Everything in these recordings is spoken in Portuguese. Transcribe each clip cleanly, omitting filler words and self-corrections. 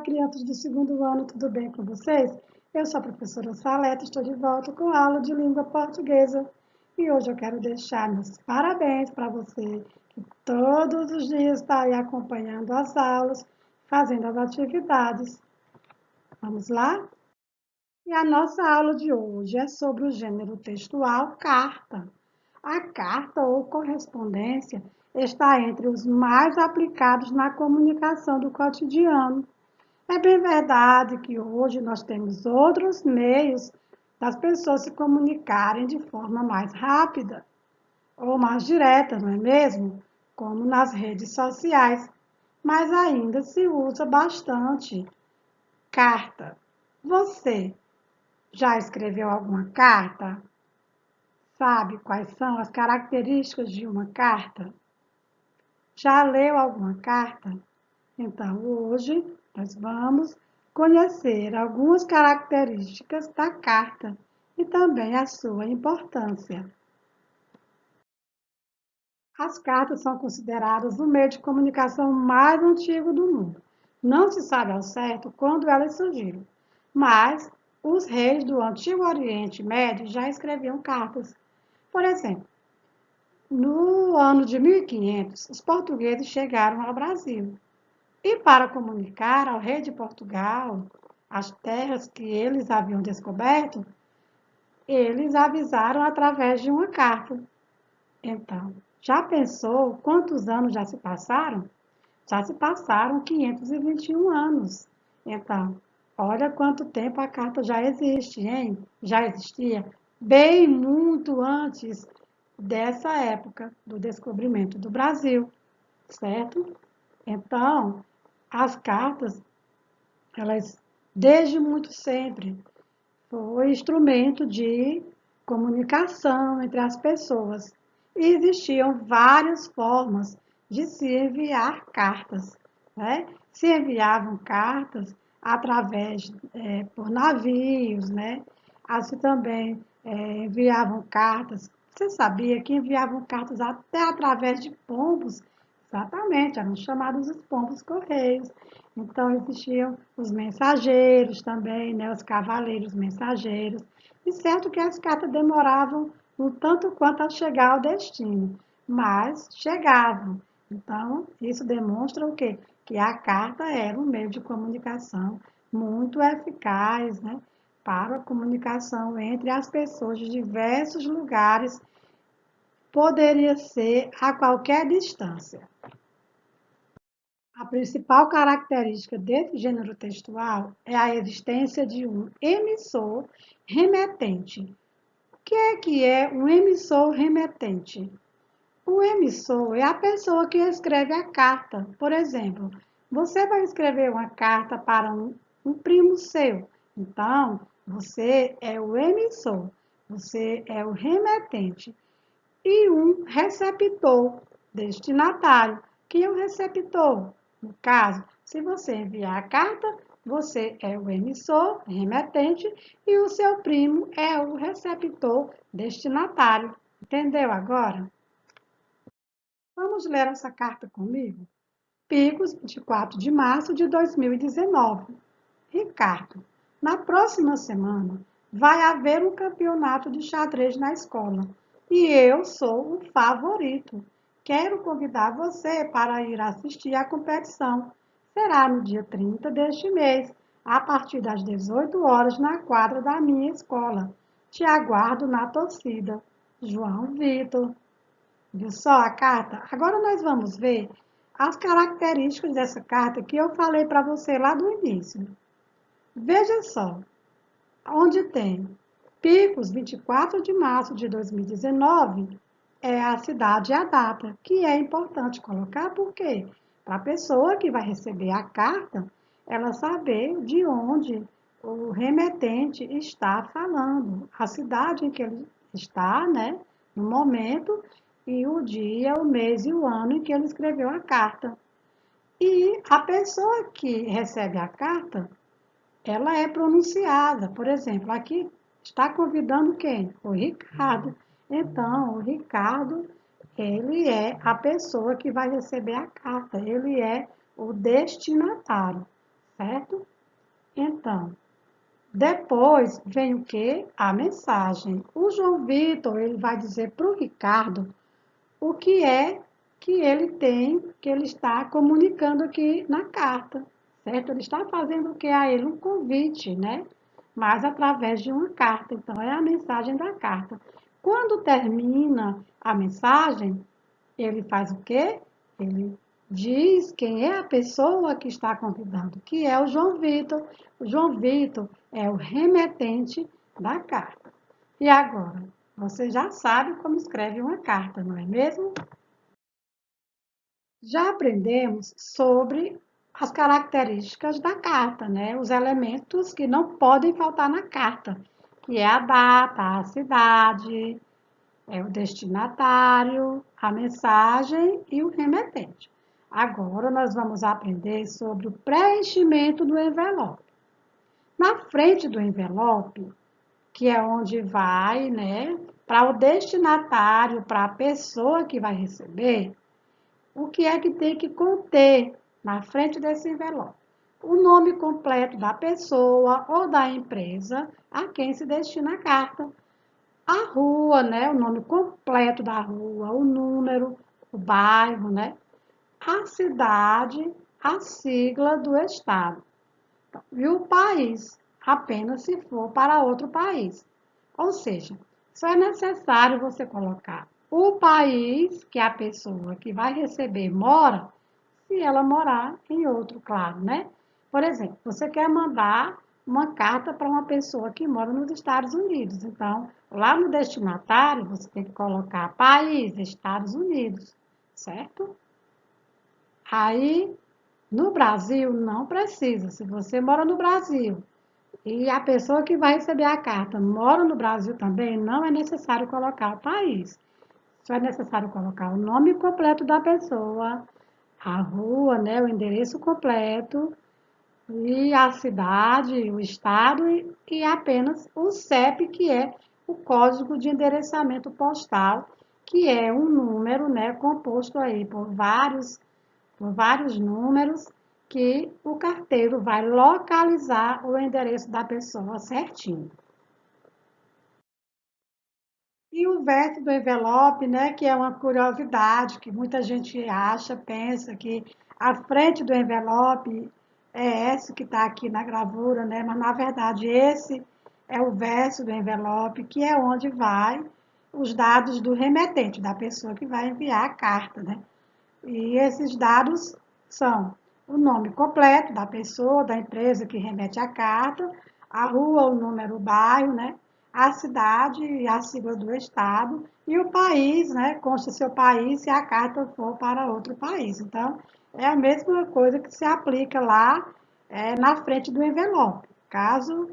crianças do segundo ano, tudo bem com vocês? Eu sou a professora Salete, estou de volta com a aula de língua portuguesa. E hoje eu quero deixar meus parabéns para você, que todos os dias está aí acompanhando as aulas, fazendo as atividades. Vamos lá? E a nossa aula de hoje é sobre o gênero textual carta. A carta ou correspondência está entre os mais aplicados na comunicação do cotidiano. É bem verdade que hoje nós temos outros meios das pessoas se comunicarem de forma mais rápida ou mais direta, não é mesmo? Como nas redes sociais, mas ainda se usa bastante carta. Você já escreveu alguma carta? Sabe quais são as características de uma carta? Já leu alguma carta? Então, hoje nós vamos conhecer algumas características da carta e também a sua importância. As cartas são consideradas o meio de comunicação mais antigo do mundo. Não se sabe ao certo quando elas surgiram, mas os reis do Antigo Oriente Médio já escreviam cartas. Por exemplo, no ano de 1500, os portugueses chegaram ao Brasil. E para comunicar ao rei de Portugal as terras que eles haviam descoberto, eles avisaram através de uma carta. Então, já pensou quantos anos já se passaram? Já se passaram 521 anos. Então, olha quanto tempo a carta já existe, hein? Já existia bem muito antes dessa época do descobrimento do Brasil, certo? Então, as cartas, elas desde muito sempre foi instrumento de comunicação entre as pessoas. E existiam várias formas de se enviar cartas, né? Se enviavam cartas através por navios, né? Assim também enviavam cartas. Você sabia que enviavam cartas até através de pombos? Exatamente, eram chamados os pombos correios. Então, existiam os mensageiros também, né? Os cavaleiros mensageiros. E certo que as cartas demoravam um tanto quanto a chegar ao destino, mas chegavam. Então, isso demonstra o quê? Que a carta era um meio de comunicação muito eficaz, né? Para a comunicação entre as pessoas de diversos lugares, poderia ser a qualquer distância. A principal característica desse gênero textual é a existência de um emissor remetente. O que é um emissor remetente? O emissor é a pessoa que escreve a carta. Por exemplo, você vai escrever uma carta para um primo seu. Então, você é o emissor, você é o remetente. E um receptor, destinatário. Quem é o receptor? No caso, se você enviar a carta, você é o emissor, remetente, e o seu primo é o receptor, destinatário. Entendeu agora? Vamos ler essa carta comigo? Picos, 24 de março de 2019. Ricardo, na próxima semana vai haver um campeonato de xadrez na escola e eu sou o favorito. Quero convidar você para ir assistir à competição. Será no dia 30 deste mês, a partir das 18 horas, na quadra da minha escola. Te aguardo na torcida. João Vitor. Viu só a carta? Agora nós vamos ver as características dessa carta que eu falei para você lá do início. Veja só, onde tem Picos, 24 de março de 2019, é a cidade e a data, que é importante colocar, por quê? Para a pessoa que vai receber a carta, ela saber de onde o remetente está falando, a cidade em que ele está, né, no momento, e o dia, o mês e o ano em que ele escreveu a carta. E a pessoa que recebe a carta, ela é pronunciada. Por exemplo, aqui está convidando quem? O Ricardo. Então, o Ricardo, ele é a pessoa que vai receber a carta, ele é o destinatário, certo? Então, depois vem o quê? A mensagem. O João Vitor, ele vai dizer para o Ricardo o que é que ele tem, que ele está comunicando aqui na carta, certo? Ele está fazendo o que a ele? Um convite, né? Mas através de uma carta. Então, é a mensagem da carta. Quando termina a mensagem, ele faz o quê? Ele diz quem é a pessoa que está convidando, que é o João Vitor. O João Vitor é o remetente da carta. E agora, você já sabe como escreve uma carta, não é mesmo? Já aprendemos sobre as características da carta, né? Os elementos que não podem faltar na carta, que é a data, a cidade, o destinatário, a mensagem e o remetente. Agora nós vamos aprender sobre o preenchimento do envelope. Na frente do envelope, que é onde vai, né, para o destinatário, para a pessoa que vai receber, o que é que tem que conter na frente desse envelope? O nome completo da pessoa ou da empresa a quem se destina a carta. A rua, né? O nome completo da rua, o número, o bairro, né? A cidade, a sigla do estado. E o país, apenas se for para outro país. Ou seja, só é necessário você colocar o país que a pessoa que vai receber mora, se ela morar em outro, claro, né? Por exemplo, você quer mandar uma carta para uma pessoa que mora nos Estados Unidos. Então, lá no destinatário, você tem que colocar país, Estados Unidos, certo? Aí, no Brasil, não precisa. Se você mora no Brasil e a pessoa que vai receber a carta mora no Brasil também, não é necessário colocar o país. Só é necessário colocar o nome completo da pessoa, a rua, né, o endereço completo, e a cidade, o estado e apenas o CEP, que é o código de endereçamento postal, que é um número, né, composto aí por vários números que o carteiro vai localizar o endereço da pessoa certinho. E o verso do envelope, né, que é uma curiosidade que muita gente acha, pensa que a frente do envelope é esse que está aqui na gravura, né, mas na verdade esse é o verso do envelope, que é onde vai os dados do remetente, da pessoa que vai enviar a carta, né? E esses dados são o nome completo da pessoa, da empresa que remete a carta, a rua, o número, o bairro, né? A cidade e a sigla do estado e o país, né? Consta seu país se a carta for para outro país. Então, é a mesma coisa que se aplica lá na frente do envelope. Caso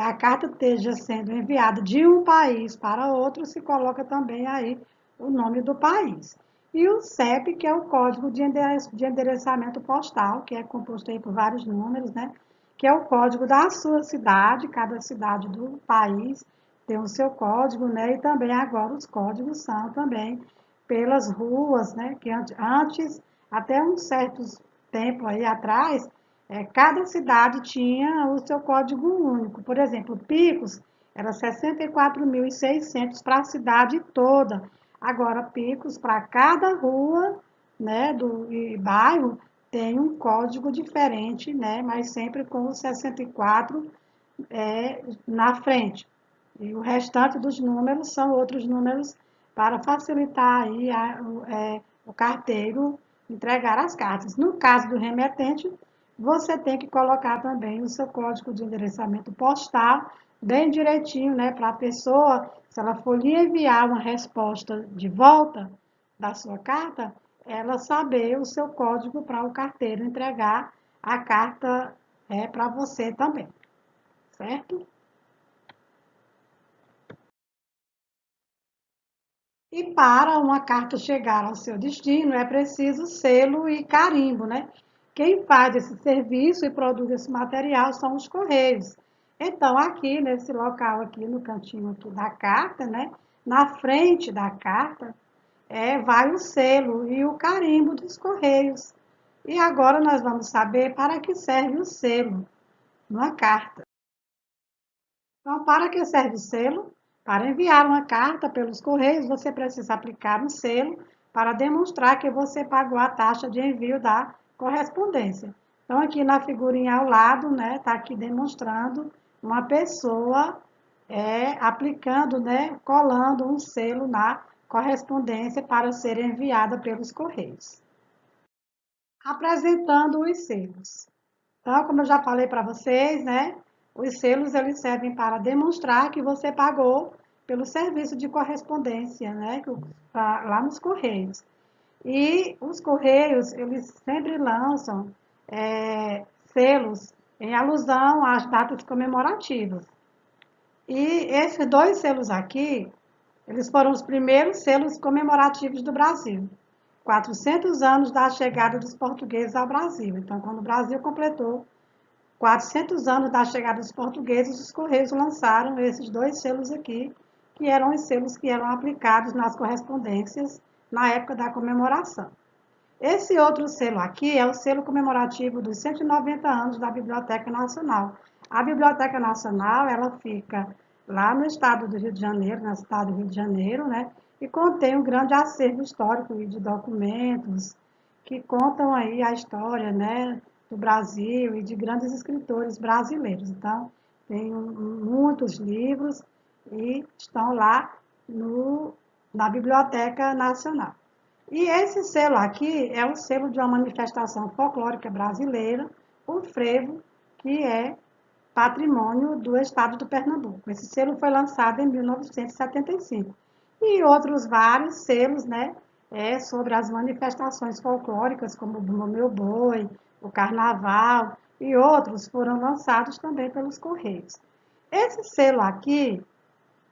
a carta esteja sendo enviada de um país para outro, se coloca também aí o nome do país. E o CEP, que é o código de endereçamento postal, que é composto aí por vários números, né? Que é o código da sua cidade, cada cidade do país tem o seu código, né? E também agora os códigos são também pelas ruas, né? Que antes, até um certo tempo aí atrás, cada cidade tinha o seu código único. Por exemplo, Picos era 64.600 para a cidade toda. Agora, Picos para cada rua, né, e bairro tem um código diferente, né, mas sempre com o 64 na frente. E o restante dos números são outros números para facilitar aí o carteiro entregar as cartas. No caso do remetente, você tem que colocar também o seu código de endereçamento postal bem direitinho, né, para a pessoa, se ela for lhe enviar uma resposta de volta da sua carta, ela saber o seu código para o carteiro entregar a carta para você também, certo? E para uma carta chegar ao seu destino, é preciso selo e carimbo, né? Quem faz esse serviço e produz esse material são os correios. Então, aqui nesse local, aqui no cantinho aqui da carta, né? Na frente da carta, vai o selo e o carimbo dos correios. E agora nós vamos saber para que serve o selo numa carta. Então, para que serve o selo? Para enviar uma carta pelos correios, você precisa aplicar um selo para demonstrar que você pagou a taxa de envio da correspondência. Então, aqui na figurinha ao lado, né, está aqui demonstrando uma pessoa aplicando, né, colando um selo na correspondência para ser enviada pelos correios. Apresentando os selos. Então, como eu já falei para vocês, né, os selos eles servem para demonstrar que você pagou pelo serviço de correspondência, né, lá nos Correios. E os Correios, eles sempre lançam selos em alusão às datas comemorativas. E esses dois selos aqui, eles foram os primeiros selos comemorativos do Brasil. 400 anos da chegada dos portugueses ao Brasil. Então, quando o Brasil completou 400 anos da chegada dos portugueses, os Correios lançaram esses dois selos aqui, que eram os selos que eram aplicados nas correspondências na época da comemoração. Esse outro selo aqui é o selo comemorativo dos 190 anos da Biblioteca Nacional. A Biblioteca Nacional, ela fica lá no estado do Rio de Janeiro, na cidade do Rio de Janeiro, né? E contém um grande acervo histórico de documentos que contam aí a história, né, do Brasil e de grandes escritores brasileiros. Então, tem muitos livros e estão lá na Biblioteca Nacional. E esse selo aqui é o selo de uma manifestação folclórica brasileira, o frevo, que é patrimônio do estado do Pernambuco. Esse selo foi lançado em 1975. E outros vários selos, né, sobre as manifestações folclóricas, como o Meu Boi, o Carnaval e outros foram lançados também pelos Correios. Esse selo aqui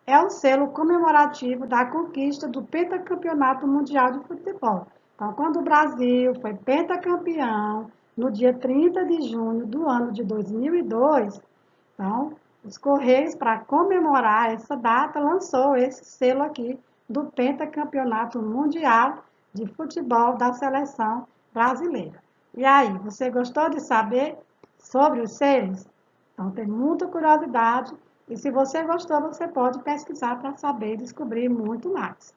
é o selo comemorativo da conquista do pentacampeonato mundial de futebol. Então, quando o Brasil foi pentacampeão, no dia 30 de junho do ano de 2002, então, os Correios, para comemorar essa data, lançou esse selo aqui do pentacampeonato mundial de futebol da seleção brasileira. E aí, você gostou de saber sobre os selos? Então, tem muita curiosidade. E se você gostou, você pode pesquisar para saber e descobrir muito mais.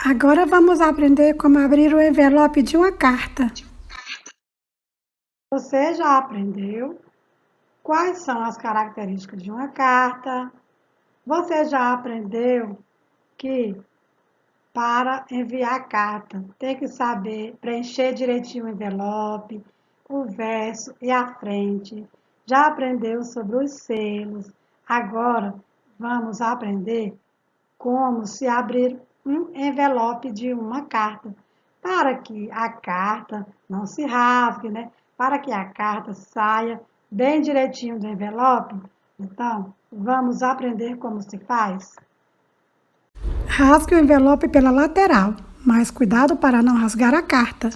Agora vamos aprender como abrir o envelope de uma carta. Você já aprendeu quais são as características de uma carta? Você já aprendeu que para enviar carta tem que saber preencher direitinho o envelope, o verso e a frente? Já aprendeu sobre os selos? Agora vamos aprender como se abrir um envelope de uma carta, para que a carta não se rasgue, né? Para que a carta saia bem direitinho do envelope. Então, vamos aprender como se faz? Rasgue o envelope pela lateral, mas cuidado para não rasgar a carta.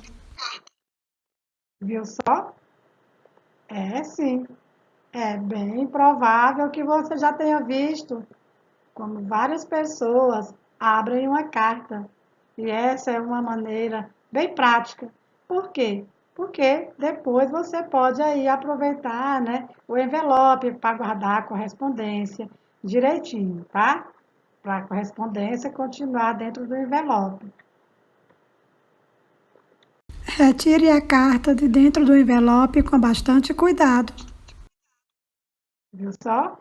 Viu só? Sim. É bem provável que você já tenha visto como várias pessoas abrem uma carta. E essa é uma maneira bem prática. Por quê? Porque depois você pode aí aproveitar, né, o envelope para guardar a correspondência direitinho, tá? Para a correspondência continuar dentro do envelope. Retire a carta de dentro do envelope com bastante cuidado. Viu só?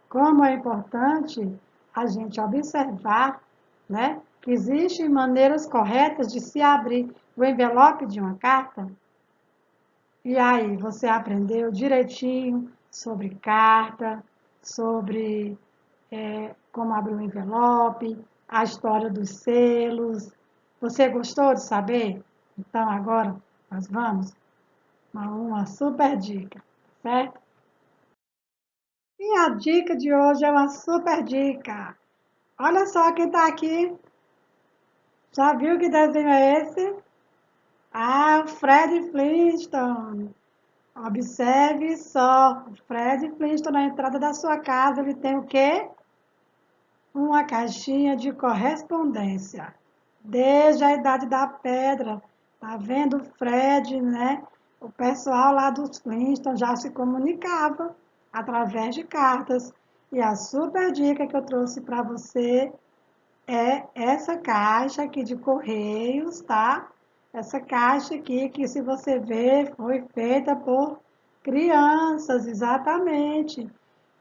Como é importante a gente observar, né, que existem maneiras corretas de se abrir o envelope de uma carta. E aí, você aprendeu direitinho sobre carta, sobre como abrir um envelope, a história dos selos. Você gostou de saber? Então, agora nós vamos a uma super dica, certo? E a dica de hoje é uma super dica. Olha só quem está aqui. Já viu que desenho é esse? Ah, o Fred Flintstone. Observe só, o Fred Flintstone na entrada da sua casa, ele tem o quê? Uma caixinha de correspondência. Desde a Idade da Pedra, Tá vendo, Fred, né? O pessoal lá dos Flintstones já se comunicava através de cartas. E a super dica que eu trouxe para você é essa caixa aqui de correios, tá? Essa caixa aqui que, se você ver, foi feita por crianças, exatamente.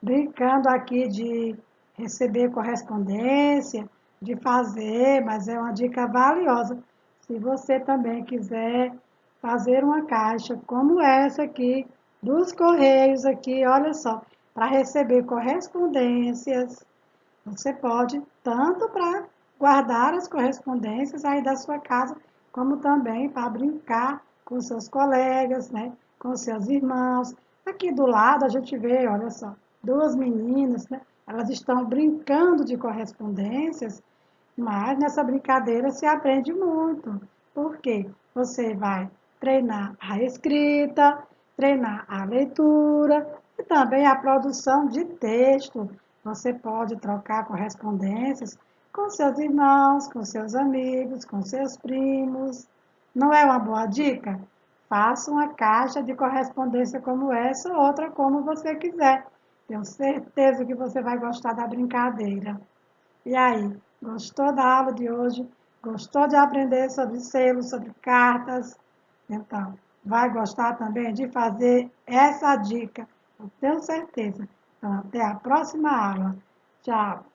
Brincando aqui de receber correspondência, de fazer, mas é uma dica valiosa. Se você também quiser fazer uma caixa como essa aqui, dos correios aqui, olha só, para receber correspondências, você pode tanto para guardar as correspondências aí da sua casa, como também para brincar com seus colegas, né? Com seus irmãos. Aqui do lado a gente vê, olha só, duas meninas, né? Elas estão brincando de correspondências, mas nessa brincadeira se aprende muito. Porque você vai treinar a escrita, treinar a leitura e também a produção de texto. Você pode trocar correspondências com seus irmãos, com seus amigos, com seus primos. Não é uma boa dica? Faça uma caixa de correspondência como essa, ou outra como você quiser. Tenho certeza que você vai gostar da brincadeira. E aí, gostou da aula de hoje? Gostou de aprender sobre selos, sobre cartas? Então, vai gostar também de fazer essa dica, eu tenho certeza. Então, até a próxima aula. Tchau!